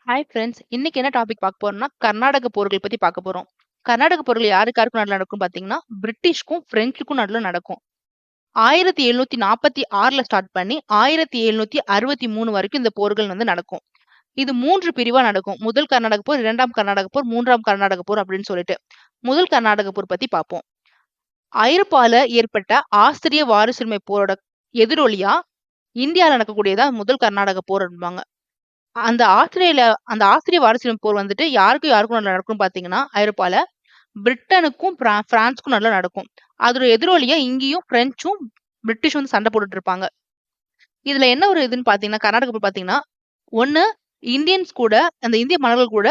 Hi friends. இன்னைக்கு என்ன topic பார்க்க போறோம்னா, கர்நாடக போர்கள் பத்தி பார்க்க போறோம். கர்நாடக போர்கள் யாருக்கு யாருக்கும் நடுவுல நடக்கும்னு பார்த்தீங்கன்னா, பிரிட்டிஷ்க்கும், பிரெஞ்சுக்கும் நடுவுல நடக்கும். 1746ல ஸ்டார்ட் பண்ணி 1763 வரைக்கும் இந்த போர்கள் நடக்கும். இது 3 பிரிவா நடக்கும். முதல் கர்நாடக போர், 2ஆம் கர்நாடக போர், 3ஆம் கர்நாடக போர் அப்படின்னு சொல்லிட்டு. முதல் கர்நாடக போர் பத்தி பார்ப்போம். ஐரோப்பால ஏற்பட்ட ஆஸ்திரிய வாரிசுரிமை போரோட எதிரொலியா இந்தியால நடக்கக்கூடியதான் முதல் கர்நாடக போர் அப்படிம்பாங்க. அந்த ஆஸ்திரிய வாரிசுரிமை போர் யாருக்கும் யாருக்கும் நடுவுல நடக்கும்னு பார்த்தீங்கன்னா, ஐரோப்பால பிரிட்டனுக்கும், பிரான்ஸ்க்கும் நடுவுல நடக்கும். அதோட எதிரொலியா இங்கேயும் பிரெஞ்சும், பிரிட்டிஷும் சண்டை போட்டுட்டு இருப்பாங்க. இதுல என்ன ஒரு இதுன்னு பார்த்தீங்கன்னா, கர்நாடகா போர் பார்த்தீங்கன்னா, ஒண்ணு இந்தியன்ஸ் கூட, அந்த இந்திய மன்னர்கள் கூட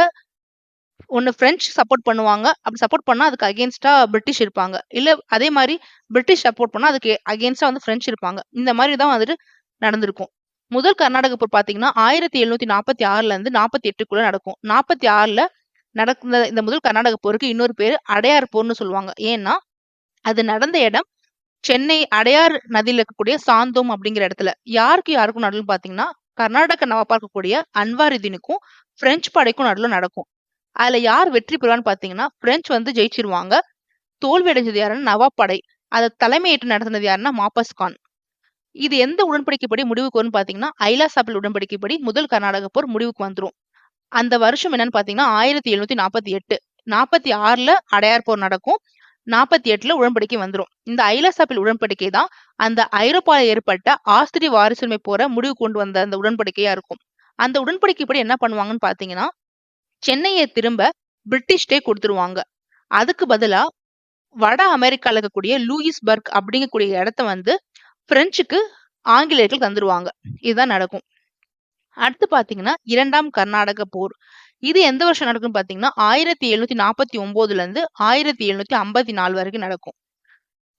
ஒண்ணு பிரெஞ்ச் சப்போர்ட் பண்ணுவாங்க. அப்படி சப்போர்ட் பண்ணா அதுக்கு அகைன்ஸ்டா பிரிட்டிஷ் இருப்பாங்க. இல்ல அதே மாரி பிரிட்டிஷ் சப்போர்ட் பண்ணா அதுக்கு அகைன்ஸ்டா பிரெஞ்ச் இருப்பாங்க. இந்த மாரி தான் நடந்திருக்கும். முதல் கர்நாடக போர் பார்த்தீங்கன்னா, 1746ல இருந்து 48க்குள்ள நடக்கும். 46ல நடந்த இந்த முதல் கர்நாடக போருக்கு இன்னொரு பேரு அடையார் போர்ன்னு சொல்லுவாங்க. ஏன்னா, அது நடந்த இடம் சென்னை அடையார் நதியில இருக்கக்கூடிய சாந்தோம் அப்படிங்கிற இடத்துல. யாருக்கு யாருக்கும் நடுவுல பார்த்தீங்கன்னா, கர்நாடக நவாப்பா இருக்கக்கூடிய அன்வாருதீனுக்கும், பிரெஞ்சு படைக்கும் நடுவுல நடக்கும். அதுல யார் வெற்றி பெறுவான்னு பார்த்தீங்கன்னா, பிரெஞ்சு ஜெயிச்சிருவாங்க. தோல்வி அடைஞ்சது யாருன்னா நவாப் படை. அத தலைமையேற்று நடத்தினது யாருன்னா மாப்பஸ் கான். இது எந்த உடன்படிக்கைப்படி முடிவுக்கு வரும்னு பார்த்தீங்கன்னா, ஐலா-சாப்பிள் உடன்படிக்கைப்படி முதல் கர்நாடக போர் முடிவுக்கு வந்துரும். அந்த வருஷம் என்னன்னு பார்த்தீங்கன்னா, 1748. 46ல அடையார் போர் நடக்கும். 48ல உடன்படிக்கை வந்துரும். இந்த ஐலா-சாப்பிள் உடன்படிக்கை தான் அந்த ஐரோப்பால ஏற்பட்ட ஆஸ்திரிய வாரிசுரிமை போரை முடிவுக்கு கொண்டு வந்த அந்த உடன்படிக்கையா இருக்கும். அந்த உடன்படிக்கைப்படி என்ன பண்ணுவாங்கன்னு பார்த்தீங்கன்னா, சென்னையை திரும்ப பிரிட்டிஷ்டே கொடுத்துருவாங்க. அதுக்கு பதிலா வட அமெரிக்கால இருக்கக்கூடிய லூயிஸ்பர்க் அப்படிங்கக்கூடிய இடத்த பிரெஞ்சுக்கு ஆங்கிலேயர்கள் தந்துருவாங்க. இதுதான் நடக்கும். அடுத்து பாத்தீங்கன்னா, 2ஆம் கர்நாடக போர். இது எந்த வருஷம் நடக்கும்னு பாத்தீங்கன்னா, 1749ல இருந்து 1754 வரைக்கும் நடக்கும்.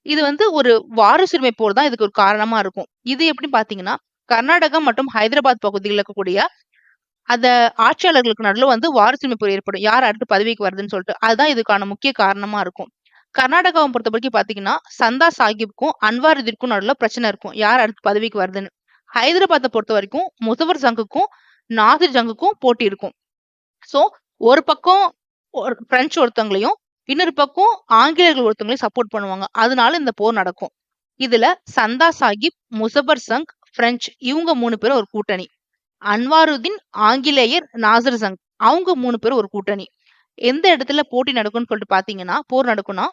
இது ஒரு வாரிசுரிமை போர் தான் இதுக்கு ஒரு காரணமா இருக்கும். இது எப்படி பாத்தீங்கன்னா, கர்நாடகம் மற்றும் ஹைதராபாத் பகுதியில் இருக்கக்கூடிய அந்த ஆட்சியாளர்களுக்கு நடுவுல வாரிசுரிமை போர் ஏற்படும். யார் அடுத்து பதவிக்கு வருதுன்னு சொல்லிட்டு. அதுதான் இதுக்கான முக்கிய காரணமா இருக்கும். கர்நாடகாவை பொறுத்தவரைக்கும் பாத்தீங்கன்னா, சந்தா சாஹிப்க்கும், அன்வாருதீனுக்கும் நடுவுல பிரச்சனை இருக்கும். யார் அடுத்து பதவிக்கு வருதுன்னு. ஹைதராபாத்தை பொறுத்த வரைக்கும் முசஃபர் ஜங்குக்கும், நாசிர் ஜங்குக்கும் போட்டி இருக்கும். சோ ஒரு பக்கம் பிரெஞ்சு ஒருத்தவங்களையும், இன்னொரு பக்கம் ஆங்கிலேயர்கள் ஒருத்தவங்களையும் சப்போர்ட் பண்ணுவாங்க. அதனால இந்த போர் நடக்கும். இதுல சந்தா சாஹிப், முசஃபர் ஜங், பிரெஞ்சு இவங்க 3 பேரும் ஒரு கூட்டணி. அன்வாருதீன், ஆங்கிலேயர், நாசிர் ஜங் அவங்க 3 பேரும் ஒரு கூட்டணி. எந்த இடத்துல போட்டி நடக்கும்னு சொல்லிட்டு பாத்தீங்கன்னா, போர் நடக்கும்னா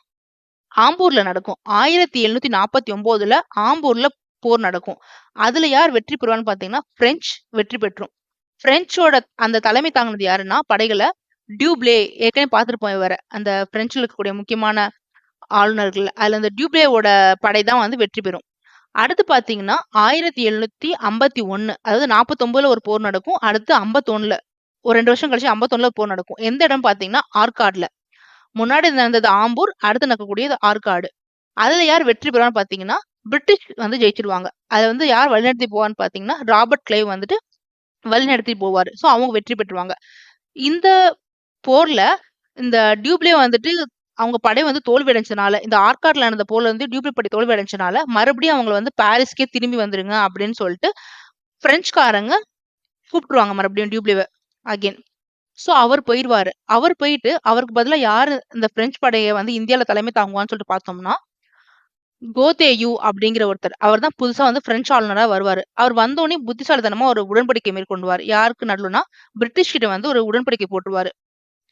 ஆம்பூர்ல நடக்கும். 1749ல ஆம்பூர்ல போர் நடக்கும். அதுல யார் வெற்றி பெறுவான்னு பாத்தீங்கன்னா, பிரெஞ்சு வெற்றி பெற்றும். பிரெஞ்சோட அந்த தலைமை தாங்கினது யாருன்னா, படைகளை டியூப்ளே ஏற்கனவே பார்த்திருப்போம் இவர. அந்த பிரெஞ்சுல இருக்கக்கூடிய முக்கியமான ஆளுநர்கள். அதுல அந்த டியூப்ளேவோட படை தான் வெற்றி பெறும். அடுத்து பாத்தீங்கன்னா, 1751 அதாவது 49ல ஒரு போர் நடக்கும். அடுத்து 51ல ஒரு 2 வருஷம் கழிச்சு 51ல போர் நடக்கும். எந்த இடம் பாத்தீங்கன்னா, ஆற்காடுல. முன்னாடி நடந்தது ஆம்பூர், அடுத்து நடக்கக்கூடியது ஆற்காடு. அதுல யார் வெற்றி பெறுவான்னு பாத்தீங்கன்னா, பிரிட்டிஷ் ஜெயிச்சிருவாங்க. அத யார் வழிநடத்தி போவான்னு பாத்தீங்கன்னா, ராபர்ட் கிளைவ் வழிநடத்தி போவாரு. சோ அவங்க வெற்றி பெற்றுவாங்க. இந்த போர்ல இந்த டியூப்ளே அவங்க படை தோல்வி அடைஞ்சனால, இந்த ஆற்காடுல நடந்த போர்ல டியூப்ளே படை தோல்வி அடைஞ்சனால, மறுபடியும் அவங்கள பாரிஸ்க்கே திரும்பி வந்துருங்க அப்படின்னு சொல்லிட்டு பிரெஞ்சுக்காரங்க கூப்பிட்டுருவாங்க மறுபடியும் டியூப்ளேவ அகைன். சோ அவர் போயிருவாரு. அவர் போயிட்டு அவருக்கு பதிலா யாரு இந்த பிரெஞ்சு படைய இந்தியால தலைமை தாங்குவான்னு சொல்லிட்டு பார்த்தோம்னா, கோதேயு அப்படிங்கிற ஒருத்தர். அவர் தான் புதுசா பிரெஞ்சு ஆளுநரா வருவாரு. அவர் வந்தோனே புத்திசாலித்தனமா ஒரு உடன்படிக்கை மேற்கொண்டுவாரு. யாருக்கு நடுவுலனா, பிரிட்டிஷ் கிட்ட ஒரு உடன்படிக்கை போட்டுருவாரு.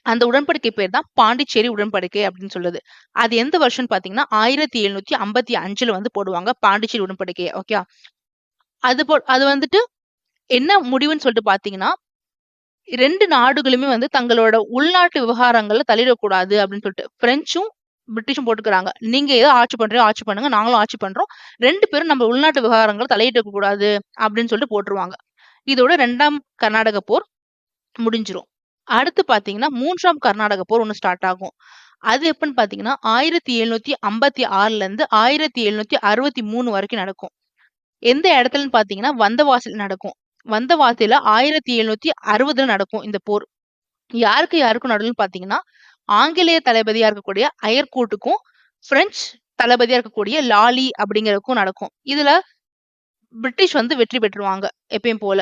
அந்த உடன்படிக்கை பேர் தான் பாண்டிச்சேரி உடன்படிக்கை அப்படின்னு சொல்லுது. அது எந்த வருஷம்னு பாத்தீங்கன்னா, 1755ல போடுவாங்க பாண்டிச்சேரி உடன்படிக்கைய. ஓகே. அது என்ன முடிவுன்னு சொல்லிட்டு பாத்தீங்கன்னா, 2 நாடுகளுமே தங்களோட உள்நாட்டு விவகாரங்கள்ல தலையிடக்கூடாது அப்படின்னு சொல்லிட்டு பிரெஞ்சும், பிரிட்டிஷும் போட்டுக்கிறாங்க. நீங்க ஏதோ ஆட்சி பண்றீங்களோ ஆட்சி பண்ணுங்க. நாங்களும் ஆட்சி பண்றோம். 2 பேரும் நம்ம உள்நாட்டு விவகாரங்கள்ல தலையிடக் கூடாது அப்படின்னு சொல்லிட்டு போட்டுருவாங்க. இதோட 2ஆம் கர்நாடக போர் முடிஞ்சிரும். அடுத்து பாத்தீங்கன்னா, 3ஆம் கர்நாடக போர் ஒண்ணு ஸ்டார்ட் ஆகும். அது எப்பன்னு பாத்தீங்கன்னா, 1756ல இருந்து 1763 வரைக்கும் நடக்கும். எந்த இடத்துலன்னு பாத்தீங்கன்னா, வந்தவாசில் நடக்கும். வந்தவாசில 1760ல நடக்கும் இந்த போர். யாருக்கு யாருக்கும் நடுவுலன்னு பாத்தீங்கன்னா, ஆங்கிலேய தளபதியா இருக்கக்கூடிய அயர்கூட்டுக்கும், பிரெஞ்சு தளபதியா இருக்கக்கூடிய லாலி அப்படிங்கிறதுக்கும் நடக்கும். இதுல பிரிட்டிஷ் வெற்றி பெற்றுருவாங்க எப்பயும் போல.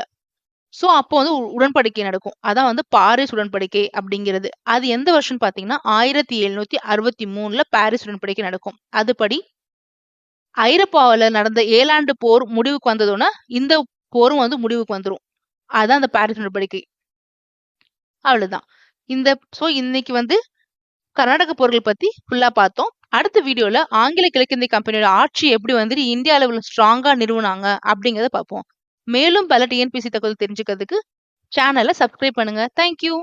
ஸோ அப்போ வந்து உடன்படிக்கை நடக்கும். அதான் வந்து பாரிஸ் உடன்படிக்கை அப்படிங்கிறது. அது எந்த வருஷம்னு பார்த்தீங்கன்னா, 1763ல பாரிஸ் உடன்படிக்கை நடக்கும். அதுபடி ஐரோப்பாவுல நடந்த 7 ஆண்டு போர் முடிவுக்கு வந்ததுன்னா, இந்த போரும் வந்து முடிவுக்கு வந்துரும். அதான் அந்த பாரிஸ் உடன்படிக்கை. அவ்வளவுதான். இன்னைக்கு வந்து கர்நாடக போர்கள் பத்தி ஃபுல்லா பார்த்தோம். அடுத்த வீடியோல ஆங்கில கிழக்கிந்திய கம்பெனியோட ஆட்சி எப்படி வந்துட்டு இந்திய அளவுல ஸ்ட்ராங்கா நிறுவுனாங்க அப்படிங்கிறத பார்ப்போம். மேலும் பல டிஎன்பிஎஸ்சி தகவல் தெரிஞ்சுக்கிறதுக்கு சேனலை சப்ஸ்கிரைப் பண்ணுங்க. Thank you.